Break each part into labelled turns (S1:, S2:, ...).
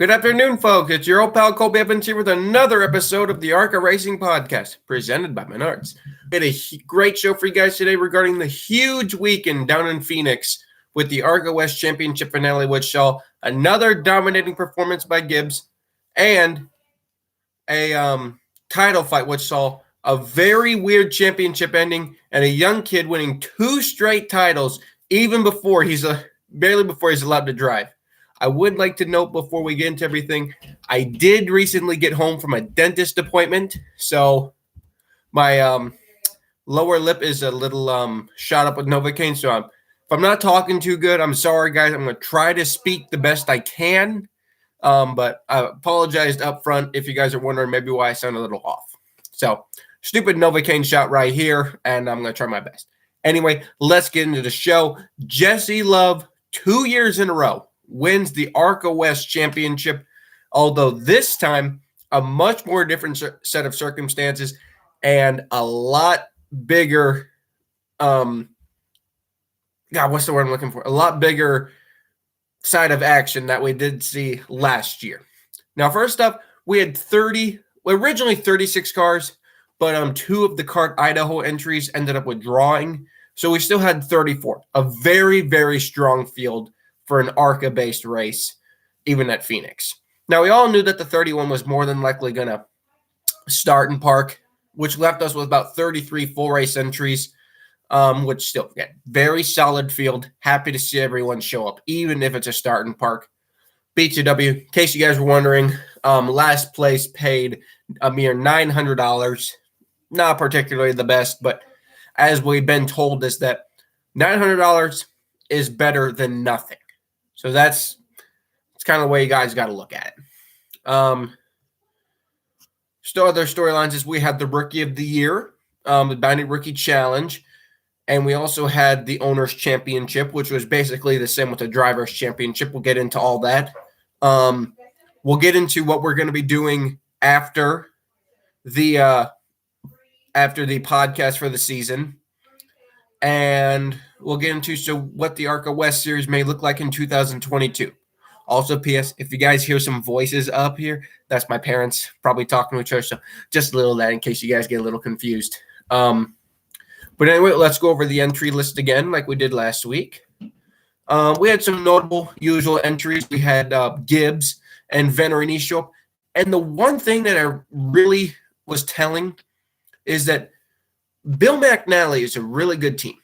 S1: Good afternoon, folks. It's your old pal Colby Evans here with another episode of the ARCA Racing Podcast, presented by Menards. We had a great show for you guys today regarding the huge weekend down in Phoenix with the ARCA West Championship finale, which saw another dominating performance by Gibbs and a title fight, which saw a very weird championship ending and a young kid winning 2 straight titles even before barely before he's allowed to drive. I would like to note before we get into everything, I did recently get home from a dentist appointment, so my lower lip is a little shot up with Novocaine. So if I'm not talking too good, I'm sorry, guys. I'm going to try to speak the best I can, but I apologized up front if you guys are wondering maybe why I sound a little off. So stupid Novocaine shot right here, and I'm going to try my best. Anyway, let's get into the show. Jesse Love, 2 years in a row, wins the ARCA West Championship, although this time a much more different set of circumstances and a lot bigger what's the word I'm looking for? A lot bigger side of action that we did see last year. Now, first up, we had originally 36 cars, but 2 of the CART Idaho entries ended up withdrawing, so we still had 34, a very, very strong field for an ARCA-based race, even at Phoenix. Now, we all knew that the 31 was more than likely going to start and park, which left us with about 33 full race entries, which still, again, very solid field. Happy to see everyone show up, even if it's a start and park. B2W, in case you guys were wondering, last place paid a mere $900. Not particularly the best, but as we've been told is that $900 is better than nothing. So that's kind of the way you guys got to look at it. Still other storylines is we had the Rookie of the Year, the Bounty Rookie Challenge, and we also had the Owners Championship, which was basically the same with the Drivers Championship. We'll get into all that. We'll get into what we're going to be doing after the podcast for the season. And we'll get into what the ARCA West Series may look like in 2022. Also, P.S., if you guys hear some voices up here, that's my parents probably talking to each other. So just a little of that in case you guys get a little confused. But anyway, let's go over the entry list again like we did last week. We had some notable usual entries. We had Gibbs and Venerini show up. And the one thing that I really was telling is that Bill McNally is a really good team.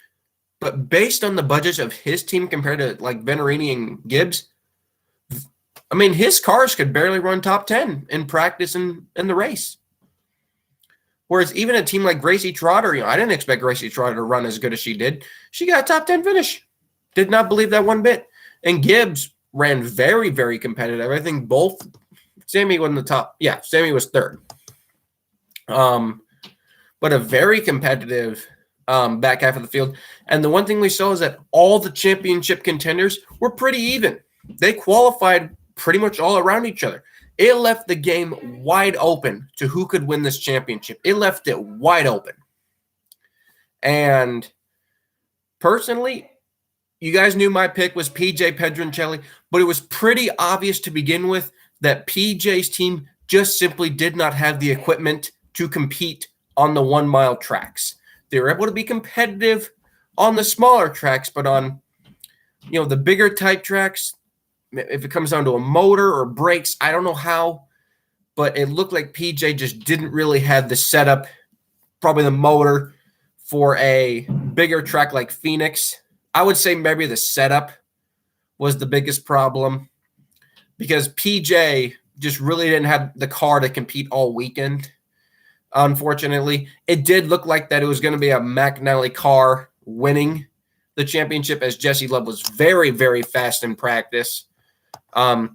S1: But based on the budgets of his team compared to like Venerini and Gibbs, I mean, his cars could barely run top 10 in practice and in the race. Whereas even a team like Gracie Trotter, I didn't expect Gracie Trotter to run as good as she did. She got a top 10 finish. Did not believe that one bit. And Gibbs ran very, very competitive. I think both Sammy was in the top. Yeah, Sammy was third. But a very competitive back half of the field. And the one thing we saw is that all the championship contenders were pretty even. They qualified pretty much all around each other. It left the game wide open to who could win this championship. It left it wide open. And personally, you guys knew my pick was PJ Pedroncelli, but it was pretty obvious to begin with that PJ's team just simply did not have the equipment to compete on the 1 mile tracks. They were able to be competitive on the smaller tracks, but on, the bigger type tracks, if it comes down to a motor or brakes, I don't know how, but it looked like PJ just didn't really have the setup, probably the motor for a bigger track like Phoenix. I would say maybe the setup was the biggest problem because PJ just really didn't have the car to compete all weekend. Unfortunately, it did look like that it was going to be a McNally car winning the championship as Jesse Love was very, very fast in practice. But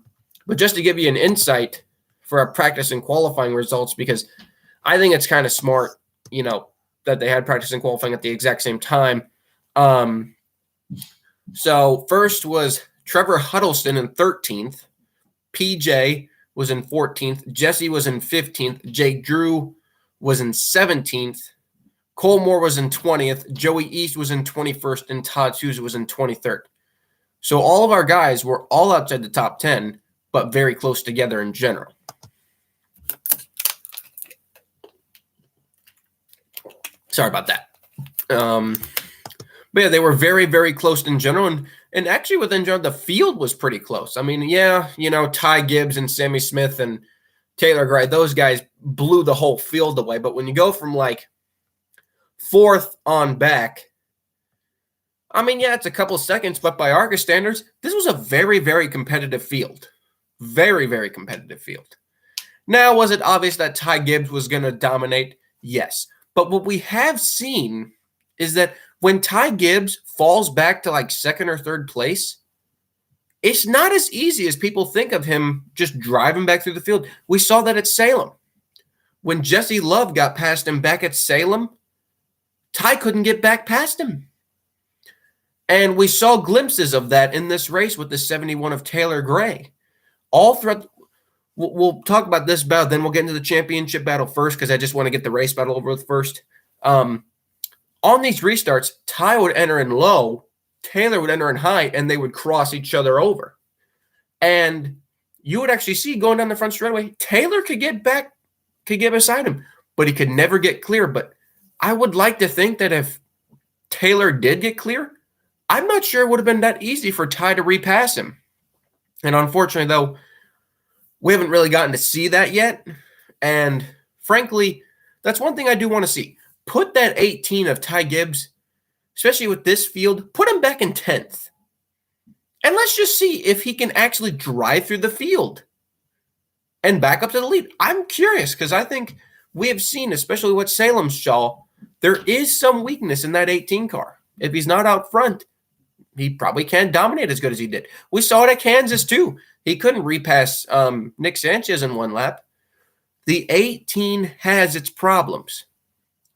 S1: just to give you an insight for our practice and qualifying results, because I think it's kind of smart, that they had practice and qualifying at the exact same time. So first was Trevor Huddleston in 13th. PJ was in 14th. Jesse was in 15th. Jake Drew was in 17th. Cole Moore was in 20th. Joey East was in 21st. And Todd Souza was in 23rd. So all of our guys were all outside the top 10, but very close together in general. Sorry about that. But yeah, they were very, very close in general. And actually within general, the field was pretty close. I mean, yeah, Ty Gibbs and Sammy Smith and Taylor Gray, those guys blew the whole field away. But when you go from like fourth on back, I mean, yeah, it's a couple seconds, but by ARCA standards, this was a very, very competitive field. Very, very competitive field. Now, was it obvious that Ty Gibbs was going to dominate? Yes. But what we have seen is that when Ty Gibbs falls back to like second or third place, it's not as easy as people think of him just driving back through the field. We saw that at Salem. When Jesse Love got past him back at Salem, Ty couldn't get back past him. And we saw glimpses of that in this race with the 71 of Taylor Gray. All throughout, we'll talk about this battle, then we'll get into the championship battle first because I just want to get the race battle over with first. On these restarts, Ty would enter in low, Taylor would enter in high, and they would cross each other over. And you would actually see going down the front straightaway, Taylor could get beside him, but he could never get clear. But I would like to think that if Taylor did get clear, I'm not sure it would have been that easy for Ty to repass him. And unfortunately, though, we haven't really gotten to see that yet. And frankly, that's one thing I do want to see. Put that 18 of Ty Gibbs, especially with this field, put him back in 10th. And let's just see if he can actually drive through the field and back up to the lead. I'm curious because I think we have seen, especially with Salem Shaw, there is some weakness in that 18 car. If he's not out front, he probably can't dominate as good as he did. We saw it at Kansas too. He couldn't repass Nick Sanchez in one lap. The 18 has its problems.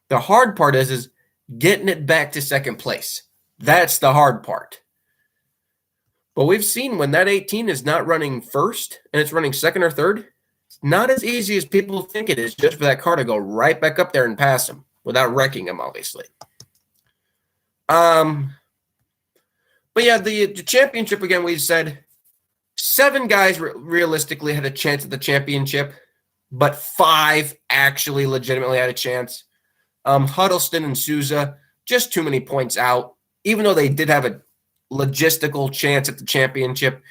S1: The hard part is getting it back to second place. That's the hard part. But we've seen when that 18 is not running first and it's running second or third, it's not as easy as people think it is just for that car to go right back up there and pass him without wrecking him, obviously. But yeah, the championship, again, we said 7 guys realistically had a chance at the championship, but 5 actually legitimately had a chance. Huddleston and Souza, just too many points out. Even though they did have a logistical chance at the championship,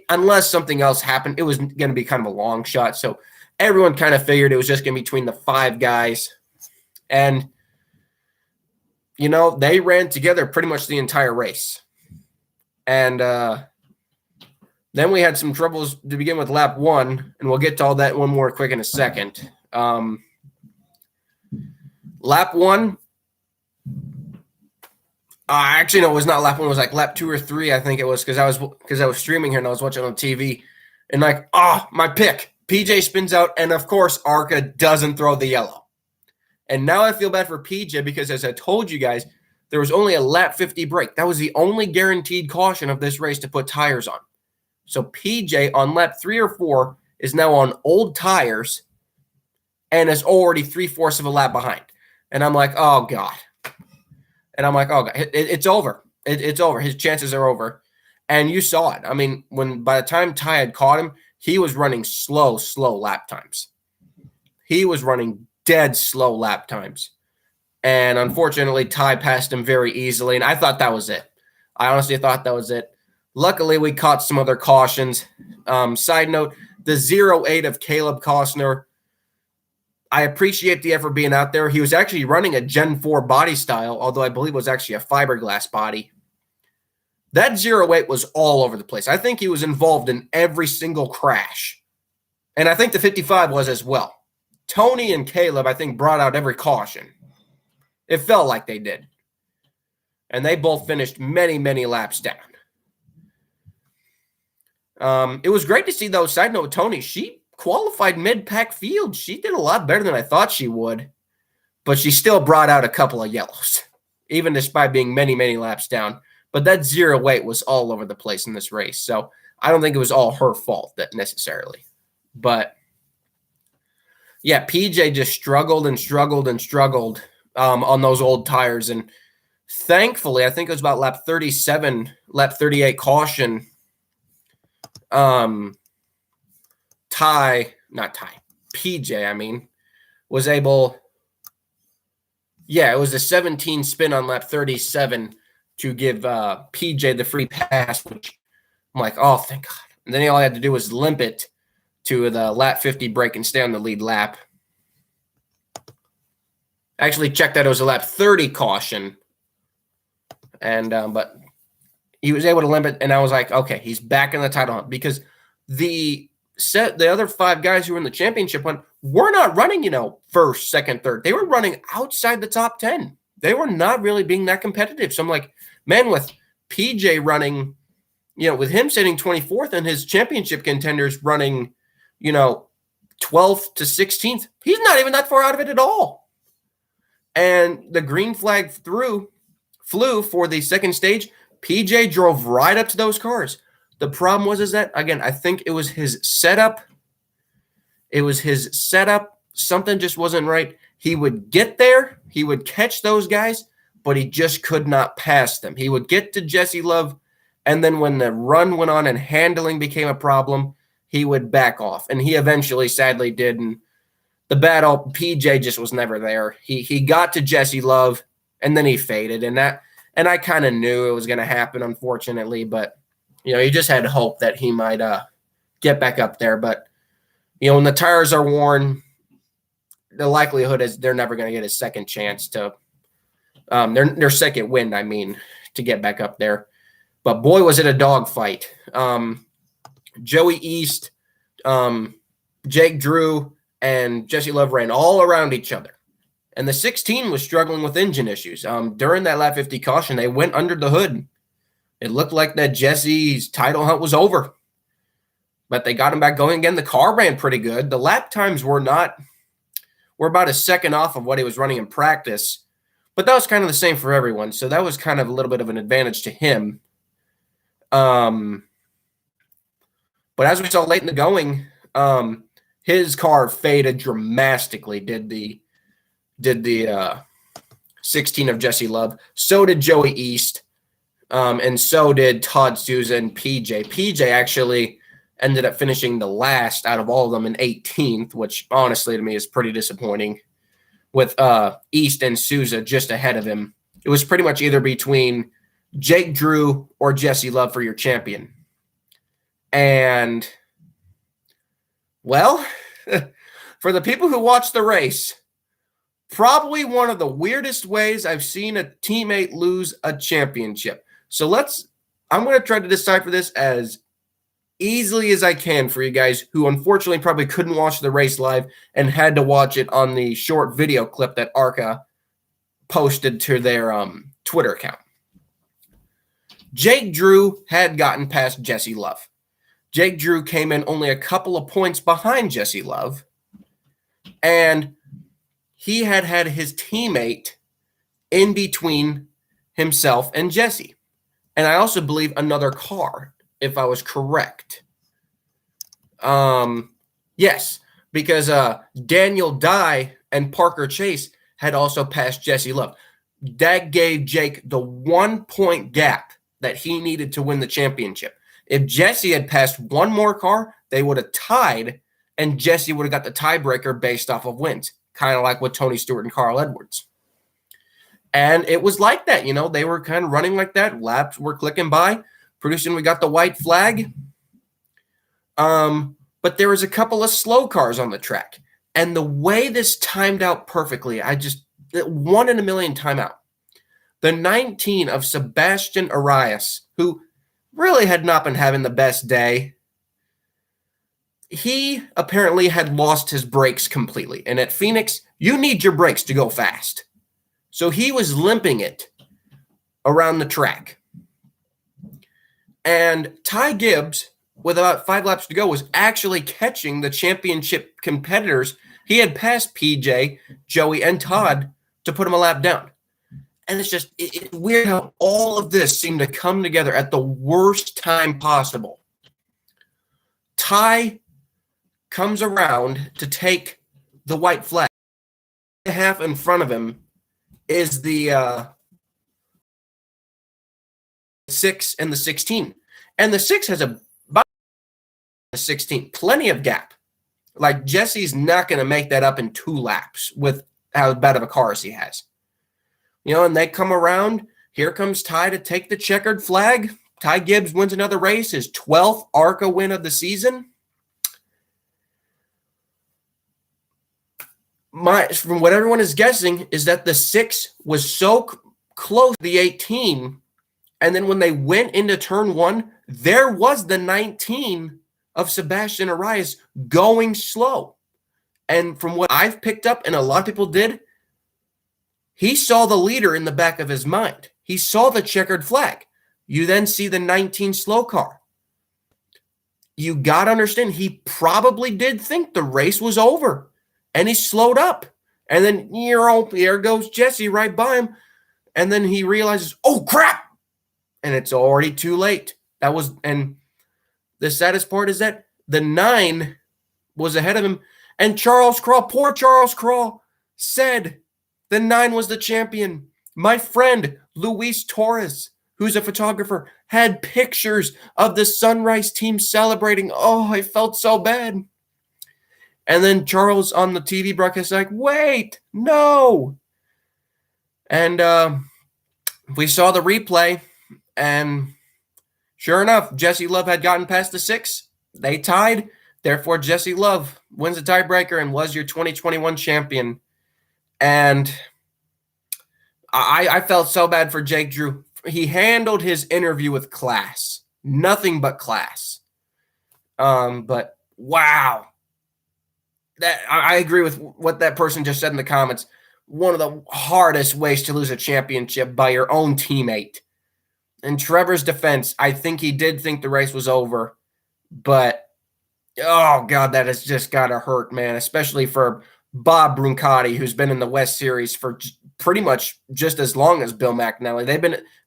S1: unless something else happened, it was going to be kind of a long shot. So everyone kind of figured it was just going to be between the 5 guys. And, they ran together pretty much the entire race. And then we had some troubles to begin with lap 1, and we'll get to all that one more quick in a second. Lap 1, actually, no, it was not lap 1. It was like lap 2 or 3, I think it was, because I was streaming here and I was watching on TV. And my pick. PJ spins out, and of course, ARCA doesn't throw the yellow. And now I feel bad for PJ because, as I told you guys, there was only a lap 50 break. That was the only guaranteed caution of this race to put tires on. So PJ on lap 3 or 4 is now on old tires and is already 3/4 of a lap behind. And I'm like, oh, God. And I'm like, oh, God, it's over. It's over. His chances are over. And you saw it. I mean, by the time Ty had caught him, he was running slow lap times. He was running dead slow lap times. And unfortunately, Ty passed him very easily. And I thought that was it. I honestly thought that was it. Luckily, we caught some other cautions. Side note, the 08 of Caleb Costner, I appreciate the effort being out there. He was actually running a Gen 4 body style, although I believe it was actually a fiberglass body. That 08 was all over the place. I think he was involved in every single crash. And I think the 55 was as well. Tony and Caleb, I think, brought out every caution. It felt like they did. And they both finished many, many laps down. It was great to see, though, side note, Tony, she qualified mid-pack field. She did a lot better than I thought she would, but she still brought out a couple of yellows, even despite being many, many laps down. But that 08 was all over the place in this race, so I don't think it was all her fault that necessarily. But, yeah, PJ just struggled on those old tires, and thankfully, I think it was about lap 37, lap 38 caution, PJ, I mean, was able, it was a 17 spin on lap 37 to give PJ the free pass, which I'm like, oh, thank God. And then all I had to do was limp it to the lap 50 break and stay on the lead lap. Actually checked that it was a lap 30 caution. And but he was able to limp it, and I was like, okay, he's back in the title hunt, because the other 5 guys who were in the championship hunt were not running, first, second, third. They were running outside the top 10. They were not really being that competitive. So I'm like, man, with PJ running, with him sitting 24th and his championship contenders running, 12th to 16th, he's not even that far out of it at all. And the green flag flew for the second stage. PJ drove right up to those cars. The problem was that, again, I think it was his setup. Something just wasn't right. He would get there. He would catch those guys, but he just could not pass them. He would get to Jesse Love, and then when the run went on and handling became a problem, he would back off. And he eventually, sadly, did. And the battle, PJ just was never there. He got to Jesse Love, and then he faded. And I kind of knew it was going to happen, unfortunately. But, you just had hope that he might get back up there. But, when the tires are worn, the likelihood is they're never going to get a second chance to their second win, to get back up there. But, boy, was it a dogfight. Joey East, Jake Drew, and Jesse Love ran all around each other. And the 16 was struggling with engine issues. During that lap 50 caution, they went under the hood. It looked like that Jesse's title hunt was over. But they got him back going again. The car ran pretty good. The lap times were about a second off of what he was running in practice. But that was kind of the same for everyone. So that was kind of a little bit of an advantage to him. But as we saw late in the going, his car faded dramatically, did the 16 of Jesse Love. So did Joey East. And so did Todd Souza and PJ. PJ actually ended up finishing the last out of all of them in 18th, which honestly to me is pretty disappointing, with East and Souza just ahead of him. It was pretty much either between Jake Drew or Jesse Love for your champion. And, well, for the people who watched the race, probably one of the weirdest ways I've seen a teammate lose a championship. So I'm going to try to decipher this as easily as I can for you guys who unfortunately probably couldn't watch the race live and had to watch it on the short video clip that ARCA posted to their Twitter account. Jake Drew had gotten past Jesse Love. Jake Drew came in only a couple of points behind Jesse Love, and he had his teammate in between himself and Jesse. And I also believe another car, if I was correct. Yes, because Daniel Dye and Parker Chase had also passed Jesse Love. That gave Jake the 1 point gap that he needed to win the championship. If Jesse had passed one more car, they would have tied, and Jesse would have got the tiebreaker based off of wins, kind of like with Tony Stewart and Carl Edwards. And it was like that, they were kind of running like that. Laps were clicking by. Pretty soon we got the white flag. But there was a couple of slow cars on the track. And the way this timed out perfectly, 1 in a million timeout. The 19 of Sebastian Arias, who really had not been having the best day, he apparently had lost his brakes completely. And at Phoenix, you need your brakes to go fast. So he was limping it around the track. And Ty Gibbs, with about 5 laps to go, was actually catching the championship competitors. He had passed PJ, Joey, and Todd to put him a lap down. And it's weird how all of this seemed to come together at the worst time possible. Ty comes around to take the white flag. Half in front of him is the 6 and the 16. And the 6 has about 16, plenty of gap. Like, Jesse's not going to make that up in 2 laps with how bad of a car as he has. And they come around. Here comes Ty to take the checkered flag. Ty Gibbs wins another race, his 12th ARCA win of the season. From what everyone is guessing is that the 6 was so close to the 18, and then when they went into turn 1, there was the 19 of Sebastian Arias going slow. And from what I've picked up, and a lot of people did, he saw the leader in the back of his mind. He saw the checkered flag. You then see the 19 slow car. You got to understand, he probably did think the race was over, and he slowed up. And then there goes Jesse right by him, and then he realizes, oh, crap, and it's already too late. And the saddest part is that the 9 was ahead of him, and poor Charles Crawl, said the 9 was the champion. My friend, Luis Torres, who's a photographer, had pictures of the Sunrise team celebrating. Oh, I felt so bad. And then Charles on the TV broadcast like, wait, no. And we saw the replay, and sure enough, Jesse Love had gotten past the 6. They tied. Therefore, Jesse Love wins the tiebreaker and was your 2021 champion. And I felt so bad for Jake Drew. He handled his interview with class. Nothing but class. But wow. I agree with what that person just said in the comments. One of the hardest ways to lose a championship by your own teammate. In Trevor's defense, I think he did think the race was over. But, oh, God, that has just got to hurt, man. Especially for Bob Brancati, who's been in the West Series for pretty much just as long as Bill McAnally.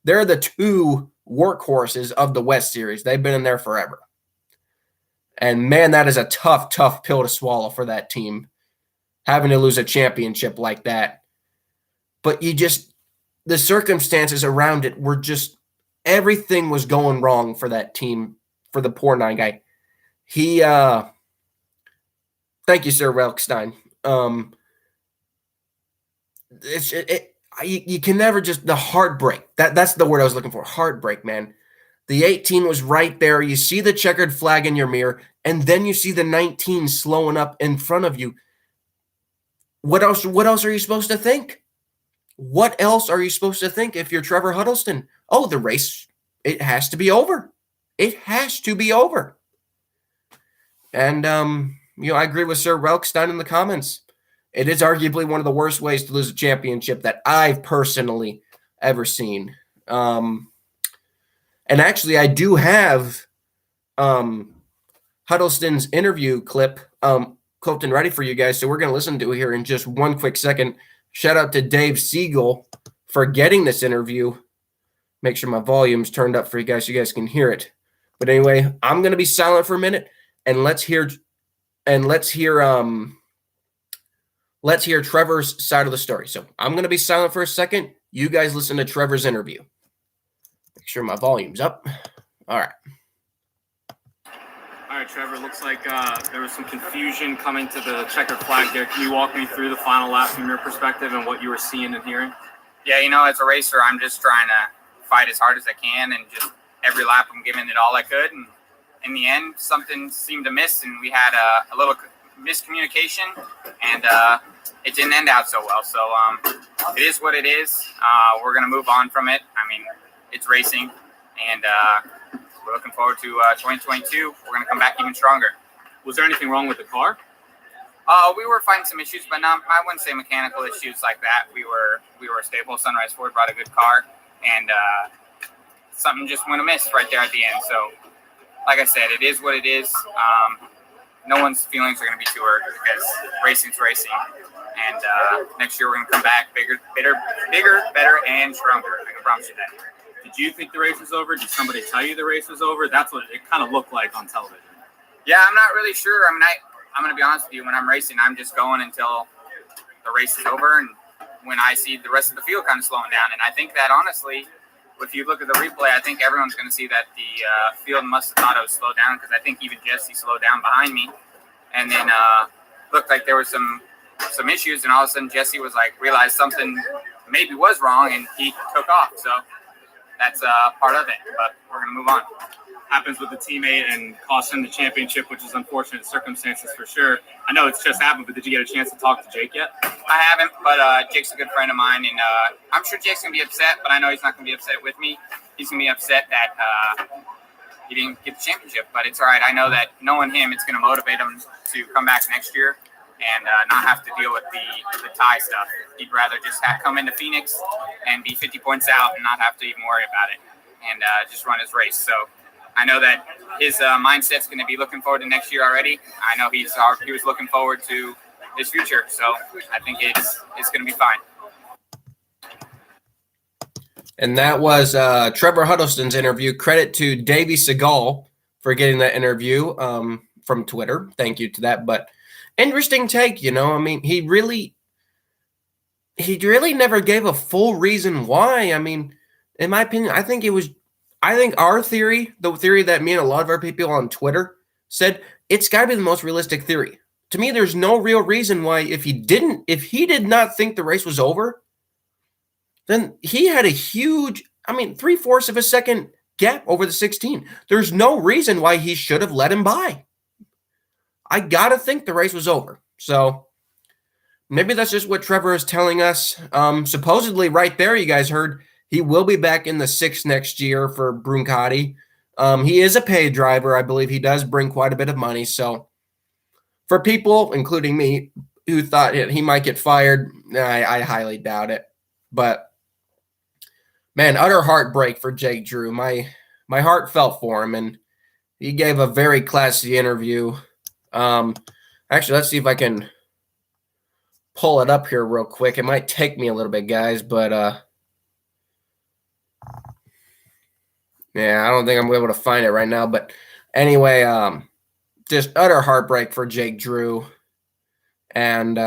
S1: They're the 2 workhorses of the West Series. They've been in there forever. And, man, that is a tough, tough pill to swallow for that team, having to lose a championship like that. But the circumstances around it were just, everything was going wrong for that team, for the poor 9 guy. Thank you, Sir Welkstein. You can never the heartbreak. That's the word I was looking for. Heartbreak, man. The 18 was right there. You see the checkered flag in your mirror, and then you see the 19 slowing up in front of you. What else are you supposed to think? What else are you supposed to think if you're Trevor Huddleston? Oh, the race, it has to be over. It has to be over. And, I agree with Sir Welkstein in the comments. It is arguably one of the worst ways to lose a championship that I've personally ever seen. And actually, I do have Huddleston's interview clip clipped and ready for you guys, so we're going to listen to it here in just one quick second. Shout out to Dave Siegel for getting this interview. Make sure my volume's turned up for you guys so you guys can hear it. But anyway, I'm going to be silent for a minute, and let's hear Trevor's side of the story. So I'm going to be silent for a second. You guys listen to Trevor's interview. Make sure my volume's up. All right.
S2: All right, Trevor, looks like there was some confusion coming to the checkered flag there. Can you walk me through the final lap from your perspective and what you were seeing and hearing?
S3: Yeah, as a racer, I'm just trying to fight as hard as I can, and just every lap I'm giving it all I could. And in the end, something seemed to miss, and we had a little miscommunication, and it didn't end out so well. So it is what it is. We're going to move on from it. I mean, it's racing, and we're looking forward to 2022. We're going to come back even stronger.
S2: Was there anything wrong with the car?
S3: We were finding some issues, but I wouldn't say mechanical issues like that. We were stable. Sunrise Ford brought a good car, and something just went amiss right there at the end. So, like I said, it is what it is. No one's feelings are going to be too hurt because racing's racing. And next year we're going to come back bigger, better, and stronger. I can promise you that.
S2: Did you think the race was over? Did somebody tell you the race was over? That's what it kind of looked like on television.
S3: Yeah, I'm not really sure. I mean, I'm going to be honest with you. When I'm racing, I'm just going until the race is over, and when I see the rest of the field kind of slowing down. And I think that, honestly, if you look at the replay, I think everyone's going to see that the field must have thought it was slowed down, because I think even Jesse slowed down behind me. and then looked like there was some issues, and all of a sudden Jesse was like realized something maybe was wrong, and he took off. So that's part of it, but we're gonna move on.
S2: Happens with the teammate and cost him the championship, which is unfortunate circumstances for sure. I know it's just happened, but did you get a chance to talk to Jake yet?
S3: I haven't, but Jake's a good friend of mine, and I'm sure Jake's gonna be upset, but I know he's not gonna be upset with me. He's gonna be upset that he didn't get the championship, but it's all right. I know that knowing him, it's gonna motivate him to come back next year and not have to deal with the tie stuff. He'd rather just come into Phoenix and be 50 points out and not have to even worry about it, and just run his race. So I know that his mindset's going to be looking forward to next year already. I know he was looking forward to his future, so I think it's going to be fine.
S1: And that was Trevor Huddleston's interview. Credit to Davey Segal for getting that interview from Twitter. Thank you to that. But interesting take, I mean, he really never gave a full reason why. I mean, in my opinion, I think our theory, the theory that me and a lot of our people on Twitter said, it's got to be the most realistic theory. To me, there's no real reason why if he did not think the race was over, then he had a huge, 3/4 of a second gap over the 16. There's no reason why he should have let him by. I got to think the race was over. So maybe that's just what Trevor is telling us. Supposedly right there, you guys heard, he will be back in the 6 next year for Bruncati. He is a paid driver. I believe he does bring quite a bit of money. So for people, including me, who thought he might get fired, I highly doubt it. But, man, utter heartbreak for Jake Drew. My heart felt for him, and he gave a very classy interview. Actually, let's see if I can pull it up here real quick. It might take me a little bit, guys, but yeah, I don't think I'm able to find it right now. But anyway, just utter heartbreak for Jake Drew. And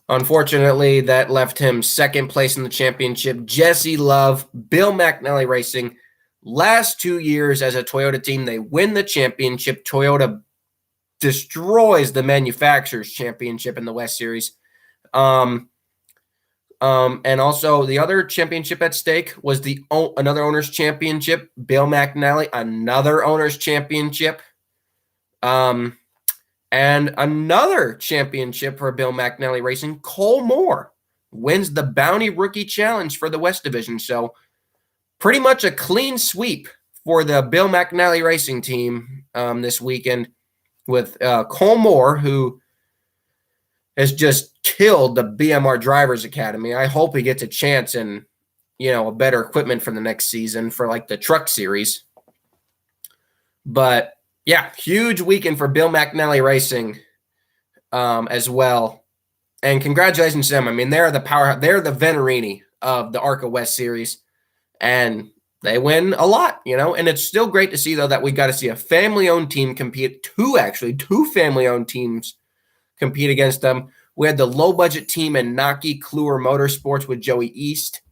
S1: unfortunately, that left him second place in the championship. Jesse Love, Bill McNally Racing, last 2 years as a Toyota team, they win the championship. Toyota destroys the manufacturers championship in the West Series. And also the other championship at stake was another owner's championship. Bill McNally, another owner's championship. And another championship for Bill McNally Racing. Cole Moore wins the Bounty Rookie Challenge for the West Division. So pretty much a clean sweep for the Bill McNally Racing team this weekend with Cole Moore, who has just killed the BMR Drivers Academy. I hope he gets a chance in, a better equipment for the next season for like the truck series. But yeah, huge weekend for Bill McNally Racing as well. And congratulations to them. I mean, they're the power. They're the Venerini of the ARCA West Series, and they win a lot, And it's still great to see, though, that we got to see a family-owned team compete. Two family-owned teams compete against them. We had the low-budget team in Naki Kluwer Motorsports with Joey East.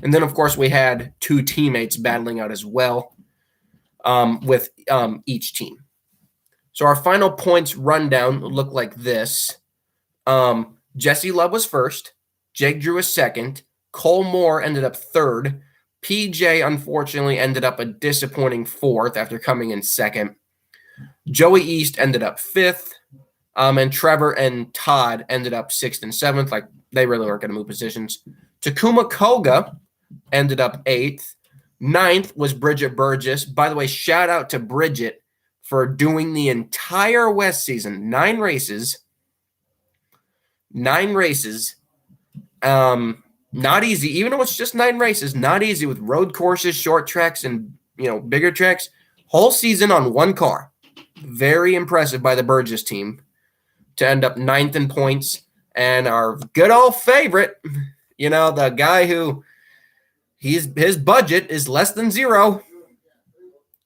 S1: And then, of course, we had two teammates battling out as well with each team. So our final points rundown looked like this. Jesse Love was first. Jake Drew was second. Cole Moore ended up third. PJ, unfortunately, ended up a disappointing fourth after coming in second. Joey East ended up fifth. And Trevor and Todd ended up 6th and 7th. Like, they really weren't going to move positions. Takuma Koga ended up 8th. 9th was Bridget Burgess. By the way, shout out to Bridget for doing the entire West season. 9 races. Not easy. Even though it's just 9 races, not easy with road courses, short tracks, and, bigger tracks. Whole season on one car. Very impressive by the Burgess team to end up 9th in points. And our good old favorite, the guy who his budget is less than zero,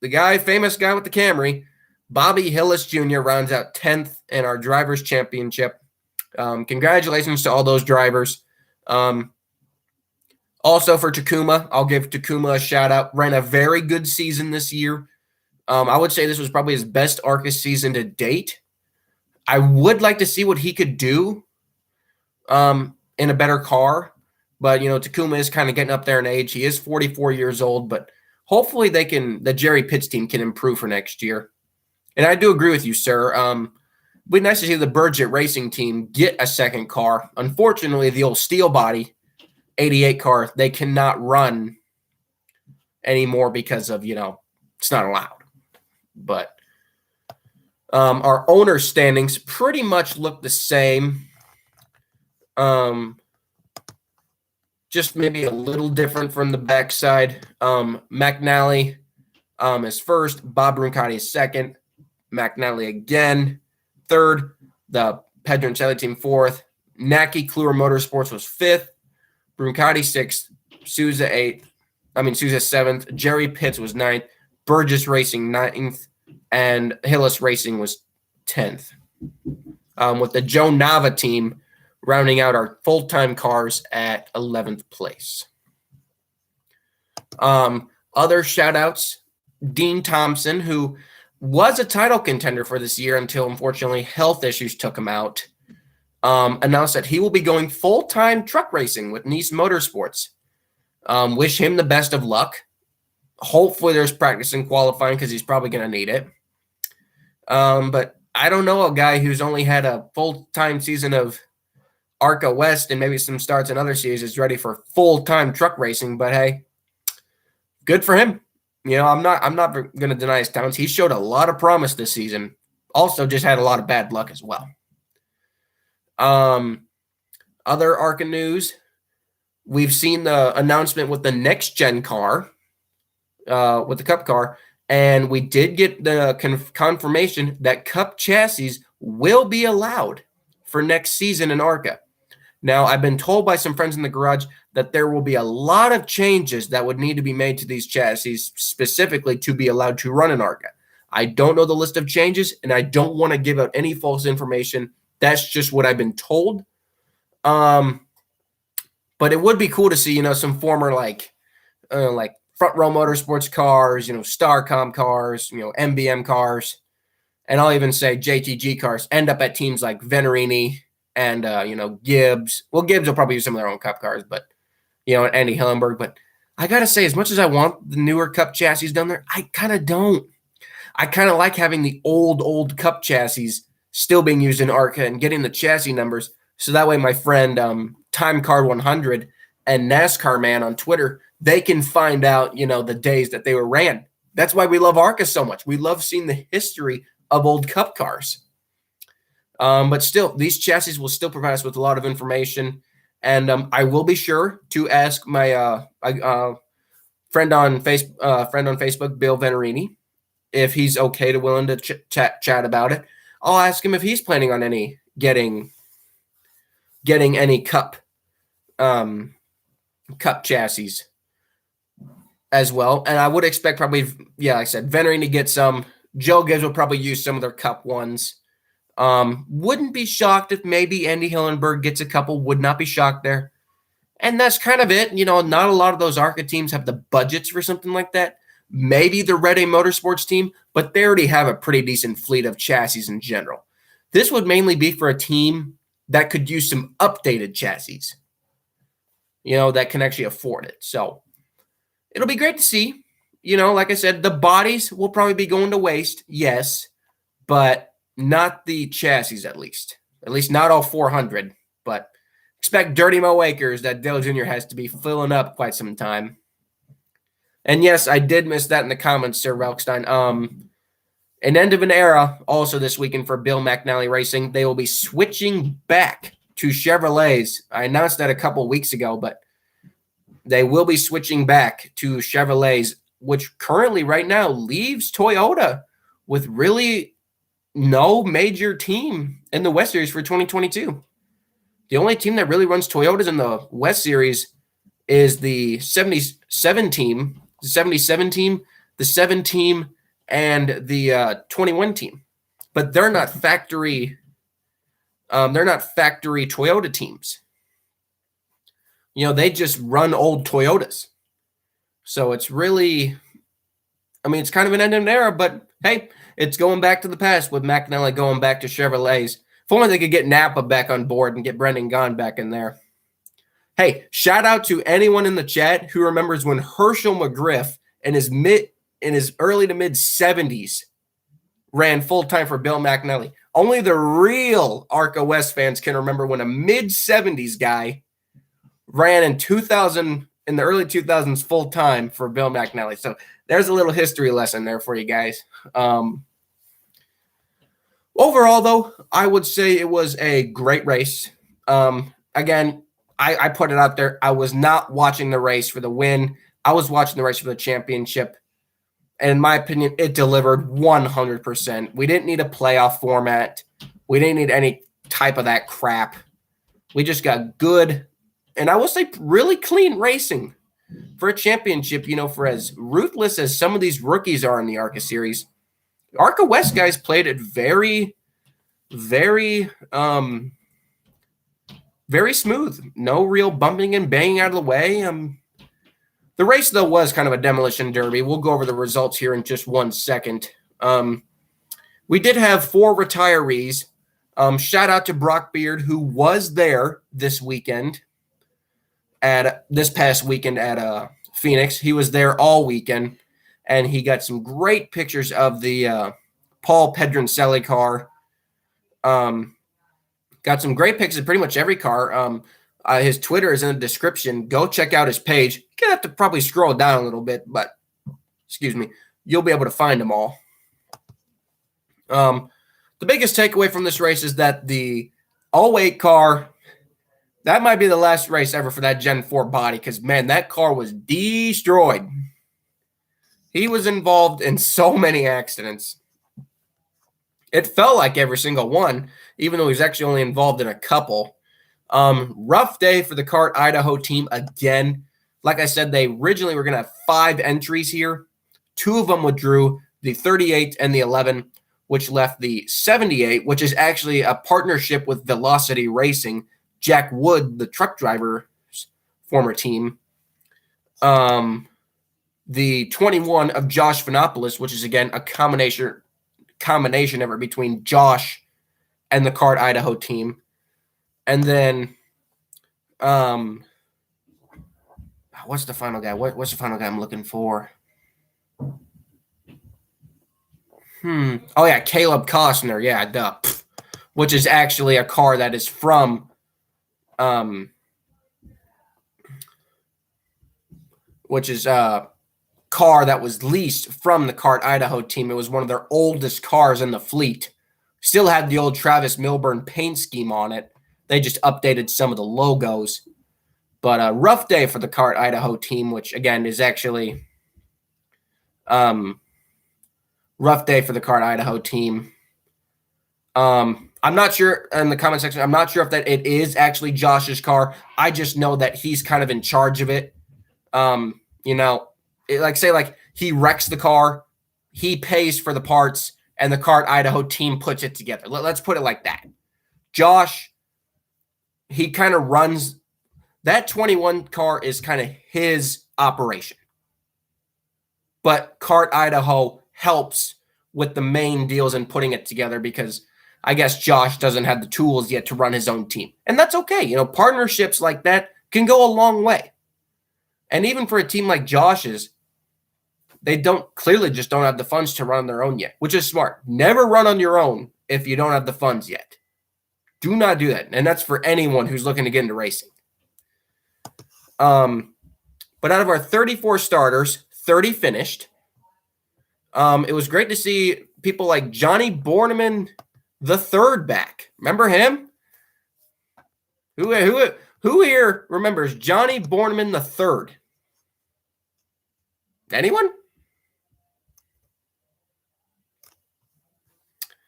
S1: the famous guy with the Camry, Bobby Hillis Jr. rounds out 10th in our Drivers' Championship. Congratulations to all those drivers. Also for Takuma, I'll give Takuma a shout out. Ran a very good season this year. I would say this was probably his best ARCA season to date. I would like to see what he could do in a better car. But, Takuma is kind of getting up there in age. He is 44 years old, but hopefully the Jerry Pitts team can improve for next year. And I do agree with you, sir. It'd be nice to see the Burgett Racing team get a second car. Unfortunately, the old steel body 88 car, they cannot run anymore because of, it's not allowed. But our owner standings pretty much look the same. Just maybe a little different from the backside. McNally is first. Bob Roncati is second. McNally again, third. The Pedro and Sally team fourth. Naki Kluwer Motorsports was fifth. Roncati sixth. Souza eighth. Souza seventh. Jerry Pitts was ninth. Burgess Racing ninth. And Hillis Racing was 10th. With the Joe Nava team rounding out our full-time cars at 11th place. Other shout-outs, Dean Thompson, who was a title contender for this year until, unfortunately, health issues took him out, announced that he will be going full-time truck racing with Nice Motorsports. Wish him the best of luck. Hopefully there's practice and qualifying because he's probably going to need it. But I don't know a guy who's only had a full-time season of ARCA West and maybe some starts in other series is ready for full-time truck racing. But hey, good for him. I'm not going to deny his talents. He showed a lot of promise this season. Also, just had a lot of bad luck as well. Other ARCA news: we've seen the announcement with the next gen car, with the Cup car, and we did get the confirmation that Cup chassis will be allowed for next season in ARCA. Now, I've been told by some friends in the garage that there will be a lot of changes that would need to be made to these chassis specifically to be allowed to run in ARCA. I don't know the list of changes, and I don't want to give out any false information. That's just what I've been told. But it would be cool to see, some former like Front Row Motorsports cars, Starcom cars, MBM cars, and I'll even say JTG cars end up at teams like Venerini and, Gibbs. Well, Gibbs will probably use some of their own Cup cars, but, Andy Hillenberg. But I got to say, as much as I want the newer Cup chassis down there, I kind of don't. I kind of like having the old Cup chassis still being used in ARCA and getting the chassis numbers. So that way my friend Time Card 100 and NASCAR Man on Twitter, they can find out, the days that they were ran. That's why we love ARCA so much. We love seeing the history of old Cup cars. But still, these chassis will still provide us with a lot of information. And I will be sure to ask my friend on Facebook, Bill Venerini, if he's willing to chat about it. I'll ask him if he's planning on getting any Cup chassis as well. And I would expect probably, like I said, Venerini to get some. Joe Gibbs will probably use some of their Cup ones. Wouldn't be shocked if maybe Andy Hillenberg gets a couple. Would not be shocked there. And that's kind of it. Not a lot of those ARCA teams have the budgets for something like that. Maybe the Red A Motorsports team, but they already have a pretty decent fleet of chassis in general. This would mainly be for a team that could use some updated chassis, that can actually afford it. So it'll be great to see. Like I said, the bodies will probably be going to waste, yes, but not the chassis at least. At least not all 400, but expect Dirty Mo Acres that Dale Jr. has to be filling up quite some time. And yes, I did miss that in the comments, Sir Relkstein. An end of an era also this weekend for Bill McNally Racing. They will be switching back to Chevrolets. I announced that a couple weeks ago, but they will be switching back to Chevrolets, which currently right now leaves Toyota with really no major team in the West Series for 2022. The only team that really runs Toyotas in the West Series is the 77 team, the 7 team, and the 21 team. But they're not factory Toyota teams. They just run old Toyotas. So it's really I mean, it's kind of an end of an era, but hey, it's going back to the past with McNally going back to Chevrolets. If only they could get Napa back on board and get Brendan Gaughan back in there. Hey, shout out to anyone in the chat who remembers when Herschel McGriff in his early to mid 70s ran full time for Bill McNally. Only the real ARCA West fans can remember when a mid 70s guy ran in the early 2000s full time for Bill McNally. So there's a little history lesson there for you guys. Overall, though, I would say it was a great race. Again, I put it out there. I was not watching the race for the win. I was watching the race for the championship. And in my opinion, it delivered 100%. We didn't need a playoff format. We didn't need any type of that crap. We just got good, and I will say really clean racing for a championship. For as ruthless as some of these rookies are in the ARCA series, ARCA West guys played it very, very, very smooth. No real bumping and banging out of the way. The race, though, was kind of a demolition derby. We'll go over the results here in just 1 second. We did have 4 retirees. Shout out to Brock Beard, who was there this past weekend at Phoenix. He was there all weekend, and he got some great pictures of the Paul Pedroncelli car. Got some great pictures of pretty much every car. His Twitter is in the description. Go check out his page. You're going to have to probably scroll down a little bit, but you'll be able to find them all. The biggest takeaway from this race is that the all-weight car, that might be the last race ever for that Gen 4 body because, man, that car was destroyed. He was involved in so many accidents. It felt like every single one, even though he was actually only involved in a couple. Rough day for the CART Idaho team again. Like I said, they originally were going to have 5 entries here. 2 of them withdrew, the 38 and the 11, which left the 78, which is actually a partnership with Velocity Racing, Jack Wood, the truck driver's former team. The 21 of Josh Vanopoulos, which is, again, a combination effort between Josh and the CART Idaho team. And then, what's the final guy? What's the final guy I'm looking for? Oh, yeah, Caleb Costner. Yeah, duh. Which is actually a car that is from, which is a car that was leased from the CART Idaho team. It was one of their oldest cars in the fleet. Still had the old Travis Milburn paint scheme on it. They just updated some of the logos. But a rough day for the CART Idaho team, which, again, is actually rough day for the CART Idaho team. I'm not sure in the comment section. I'm not sure if that it is actually Josh's car. I just know that he's kind of in charge of it. Say he wrecks the car, he pays for the parts, and the CART Idaho team puts it together. Let's put it like that. Josh, he kind of runs that 21 car is kind of his operation. But CART Idaho helps with the main deals and putting it together because I guess Josh doesn't have the tools yet to run his own team. And that's okay. Partnerships like that can go a long way. And even for a team like Josh's, they clearly just don't have the funds to run on their own yet, which is smart. Never run on your own if you don't have the funds yet. Do not do that. And that's for anyone who's looking to get into racing. But out of our 34 starters, 30 finished. It was great to see people like Johnny Borneman the third back. Remember him? Who here remembers Johnny Borneman the third? Anyone?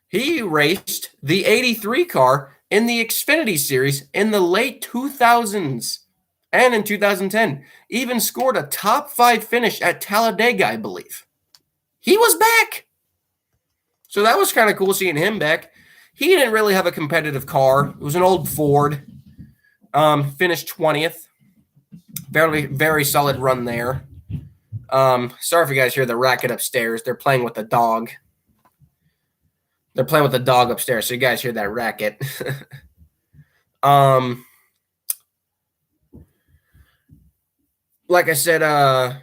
S1: He raced the 83 car in the Xfinity Series in the late 2000s and in 2010. Even scored a top 5 finish at Talladega, I believe. He was back. So that was kind of cool seeing him back. He didn't really have a competitive car. It was an old Ford. Finished 20th. Very, very solid run there. Sorry if you guys hear the racket upstairs. They're playing with the dog. They're playing with the dog upstairs, so you guys hear that racket. Like I said,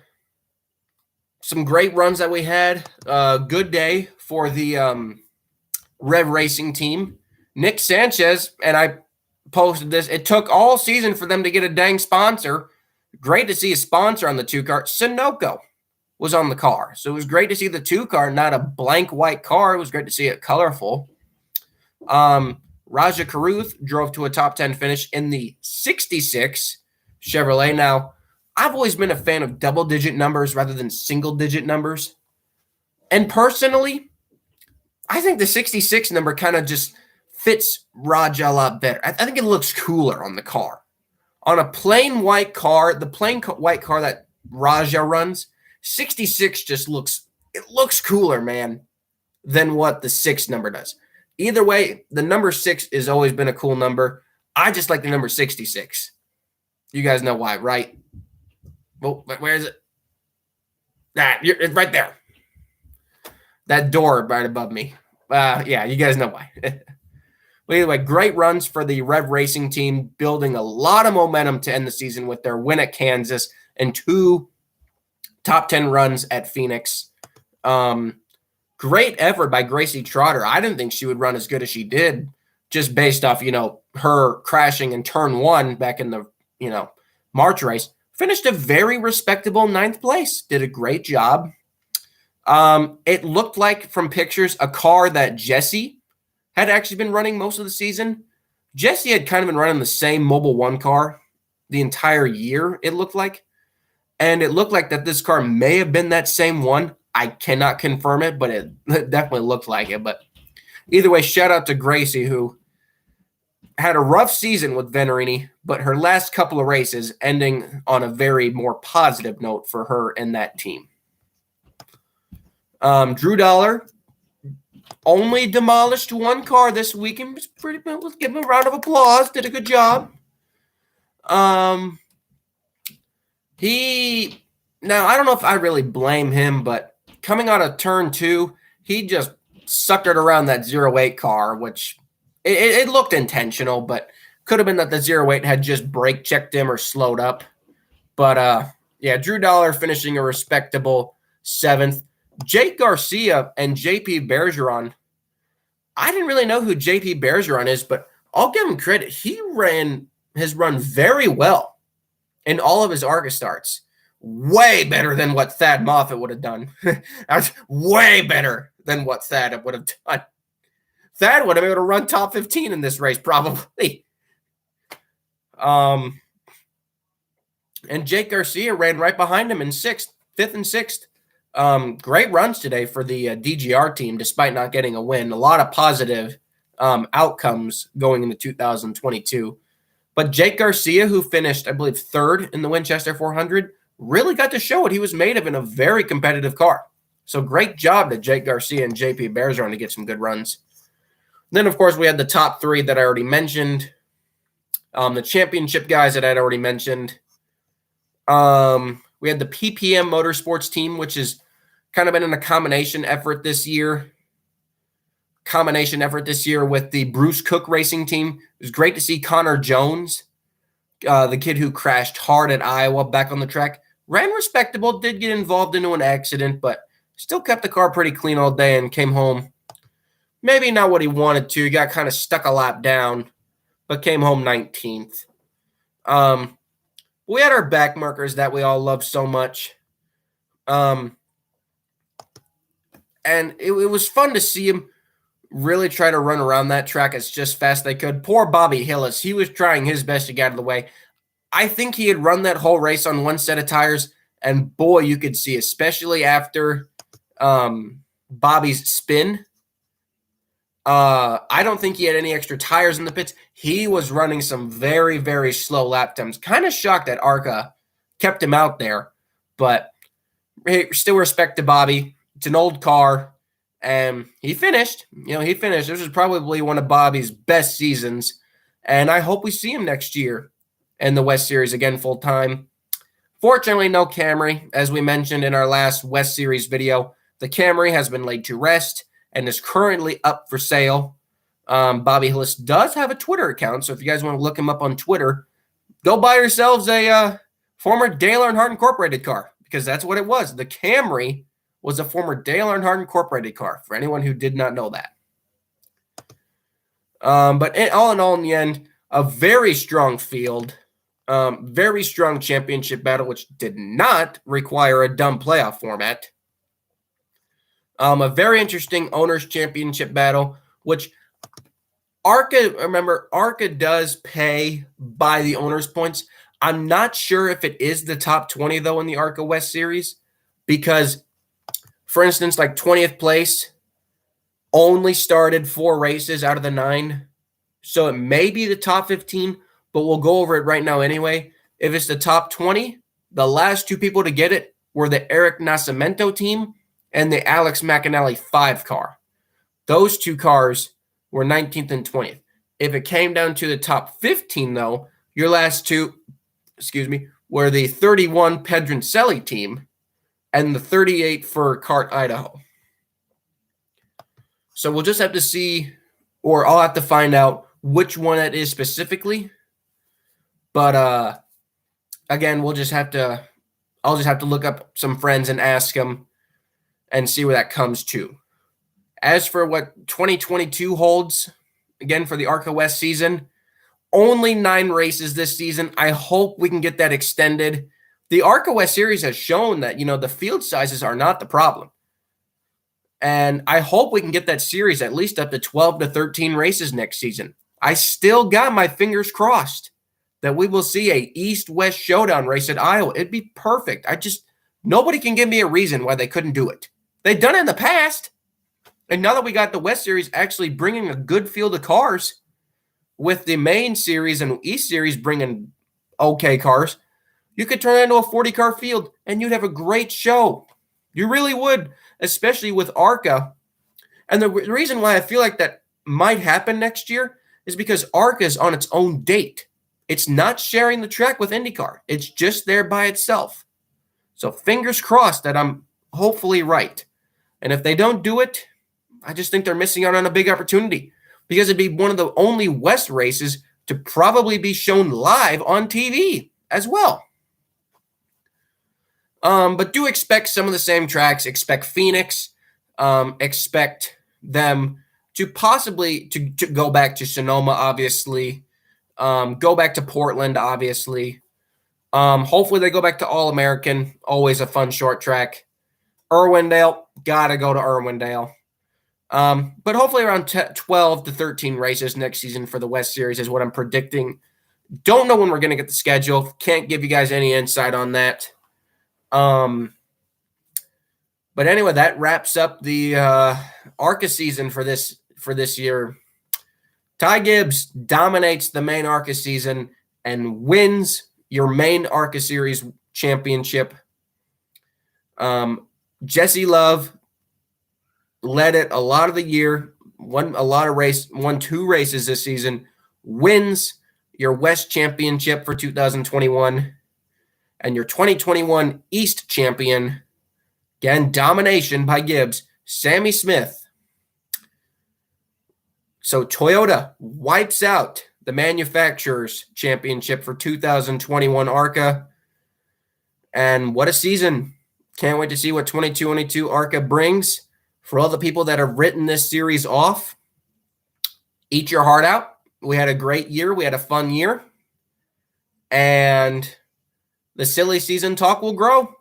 S1: some great runs that we had. Good day for the Rev Racing team. Nick Sanchez, and I posted this, it took all season for them to get a dang sponsor. Great to see a sponsor on the 2-car. Sunoco was on the car. So it was great to see the 2-car, not a blank white car. It was great to see it colorful. Raja Caruth drove to a top 10 finish in the 66 Chevrolet. Now, I've always been a fan of double-digit numbers rather than single-digit numbers. And personally, I think the 66 number kind of just fits Raja a lot better. I think it looks cooler on the car. On a plain white car, the plain white car that Raja runs, 66 just looks cooler, man, than what the 6 number does. Either way, the number 6 has always been a cool number. I just like the number 66. You guys know why, right? Oh, where is it? It's right there. That door right above me. Yeah, you guys know why. But either way, great runs for the Rev Racing team, building a lot of momentum to end the season with their win at Kansas and 2 top 10 runs at Phoenix. Great effort by Gracie Trotter. I didn't think she would run as good as she did, just based off, her crashing in turn 1 back in the, March race. Finished a very respectable 9th place. Did a great job. It looked like from pictures a car that Jesse had actually been running most of the season. Jesse had kind of been running the same Mobil 1 car the entire year, it looked like. And it looked like that this car may have been that same one. I cannot confirm it, but it definitely looked like it. But either way, shout out to Gracie, who had a rough season with Venerini, but her last couple of races ending on a very more positive note for her and that team. Drew Dollar only demolished 1 car this weekend. Let's give him a round of applause. Did a good job. Now, I don't know if I really blame him, but coming out of turn 2, he just suckered around that 08 car, which it looked intentional, but could have been that the 08 had just brake checked him or slowed up. But, yeah, Drew Dollar finishing a respectable 7th. Jake Garcia and JP Bergeron. I didn't really know who JP Bergeron is, but I'll give him credit. He has run very well in all of his ARCA starts. Way better than what Thad Moffitt would have done. That's way better than what Thad would have done. Thad would have been able to run top 15 in this race, probably. And Jake Garcia ran right behind him in 5th and 6th. Great runs today for the DGR team, despite not getting a win. A lot of positive outcomes going into 2022. But Jake Garcia, who finished, I believe, 3rd in the Winchester 400, really got to show what he was made of in a very competitive car. So great job to Jake Garcia and JP Bergeron to get some good runs. Then, of course, we had the top 3 that I already mentioned. The championship guys that I'd already mentioned. We had the PPM Motorsports team, which has kind of been in a combination effort this year. With the Bruce Cook Racing team. It was great to see Connor Jones, the kid who crashed hard at Iowa, back on the track. Ran respectable, did get involved into an accident, but still kept the car pretty clean all day and came home. Maybe not what he wanted to. He got kind of stuck a lap down, but came home 19th. We had our back markers that we all love so much. And it was fun to see him really try to run around that track as just fast as they could. Poor Bobby Hillis. He was trying his best to get out of the way. I think he had run that whole race on 1 set of tires, and boy, you could see, especially after Bobby's spin. I don't think he had any extra tires in the pits. He was running some very, very slow lap times. Kind of shocked that ARCA kept him out there, but hey, still respect to Bobby. It's an old car, and he finished. This was probably one of Bobby's best seasons, and I hope we see him next year in the West Series again full time. Fortunately, no Camry. As we mentioned in our last West Series video, the Camry has been laid to rest and is currently up for sale. Bobby Hillis does have a Twitter account, so if you guys want to look him up on Twitter, go buy yourselves a former Dale Earnhardt Incorporated car, because that's what it was. The Camry was a former Dale Earnhardt Incorporated car, for anyone who did not know that. But all in all, in the end, a very strong field, very strong championship battle, which did not require a dumb playoff format. A very interesting owners championship battle, which ARCA does pay by the owners points. I'm not sure if it is the top 20 though in the ARCA West Series, because for instance, like 20th place only started 4 races out of the 9. So it may be the top 15, but we'll go over it right now anyway. If it's the top 20, the last 2 people to get it were the Eric Nascimento team and the Alex McAnally 5 car. Those 2 cars were 19th and 20th. If it came down to the top 15, though, your last 2, were the 31 Pedroncelli team and the 38 for Cart Idaho. So we'll just have to see, or I'll have to find out which one it is specifically. But again, I'll just have to look up some friends and ask them and see where that comes to. As for what 2022 holds, again, for the ARCA West season, only 9 races this season. I hope we can get that extended. The ARCA West Series has shown that, the field sizes are not the problem. And I hope we can get that series at least up to 12 to 13 races next season. I still got my fingers crossed that we will see a East-West showdown race at Iowa. It'd be perfect. Nobody can give me a reason why they couldn't do it. They've done it in the past. And now that we got the West Series actually bringing a good field of cars, with the main series and East Series bringing okay cars, you could turn it into a 40-car field, and you'd have a great show. You really would, especially with ARCA. And the reason why I feel like that might happen next year is because ARCA is on its own date. It's not sharing the track with IndyCar. It's just there by itself. So fingers crossed that I'm hopefully right. And if they don't do it, I just think they're missing out on a big opportunity, because it'd be one of the only West races to probably be shown live on TV as well. But do expect some of the same tracks. Expect Phoenix. Expect them to possibly to go back to Sonoma, obviously. Go back to Portland, obviously. Hopefully they go back to All-American. Always a fun short track. Irwindale. Got to go to Irwindale. But hopefully around 12 to 13 races next season for the West Series is what I'm predicting. Don't know when we're going to get the schedule. Can't give you guys any insight on that. But anyway, that wraps up the ARCA season for this year. Ty Gibbs dominates the main ARCA season and wins your main ARCA Series championship. Jesse Love led it a lot of the year, won 2 races this season, wins your West Championship for 2021, and your 2021 East Champion, again, domination by Gibbs, Sammy Smith. So Toyota wipes out the Manufacturers Championship for 2021 ARCA, and what a season. Can't wait to see what 2022 ARCA brings. For all the people that have written this series off, eat your heart out. We had a great year. We had a fun year. And the silly season talk will grow.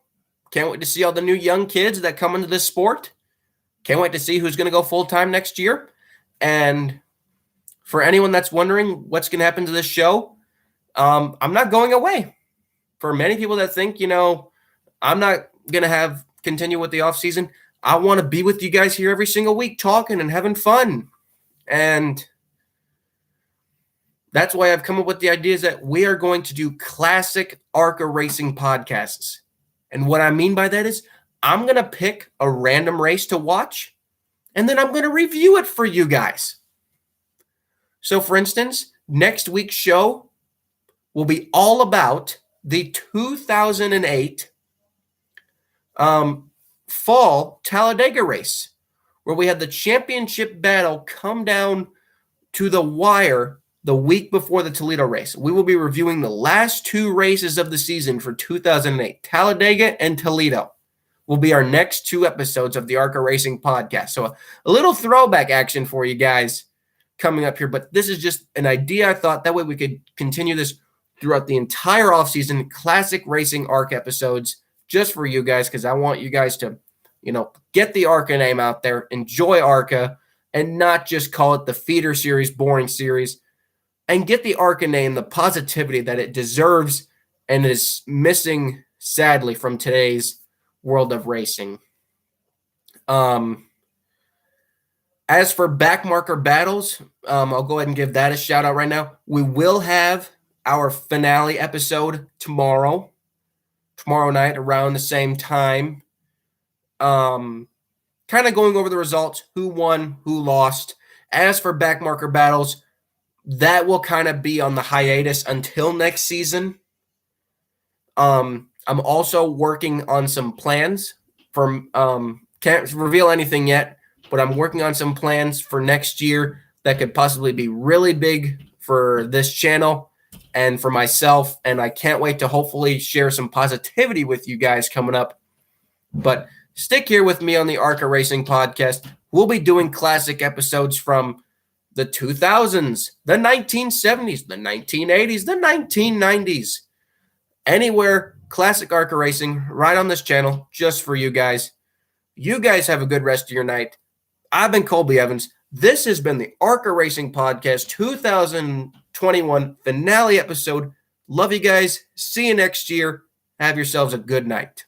S1: Can't wait to see all the new young kids that come into this sport. Can't wait to see who's going to go full-time next year. And for anyone that's wondering what's going to happen to this show, I'm not going away. For many people that think, I'm not going to continue with the offseason, I want to be with you guys here every single week talking and having fun. And that's why I've come up with the ideas that we are going to do classic ARCA racing podcasts. And what I mean by that is I'm going to pick a random race to watch, and then I'm going to review it for you guys. So, for instance, next week's show will be all about the 2008 fall Talladega race, where we had the championship battle come down to the wire the week before the Toledo race. We will be reviewing the last two races of the season for 2008. Talladega and Toledo will be our next two episodes of the ARCA Racing podcast. So a little throwback action for you guys coming up here, but this is just an idea I thought. That way we could continue this throughout the entire offseason, classic racing ARC episodes just for you guys, because I want you guys to, get the ARCA name out there, enjoy ARCA, and not just call it the feeder series, boring series, and get the ARCA name the positivity that it deserves and is missing, sadly, from today's world of racing. As for backmarker battles, I'll go ahead and give that a shout out right now. We will have our finale episode tomorrow night around the same time. Kind of going over the results, who won, who lost. As for backmarker battles, that will kind of be on the hiatus until next season. I'm also working on some plans for, can't reveal anything yet, but I'm working on some plans for next year that could possibly be really big for this channel and for myself. And I can't wait to hopefully share some positivity with you guys coming up. But stick here with me on the ARCA Racing podcast. We'll be doing classic episodes from the 2000s, the 1970s, the 1980s, the 1990s. Anywhere, classic ARCA Racing right on this channel just for you guys. You guys have a good rest of your night. I've been Colby Evans. This has been the ARCA Racing Podcast 2021 finale episode. Love you guys. See you next year. Have yourselves a good night.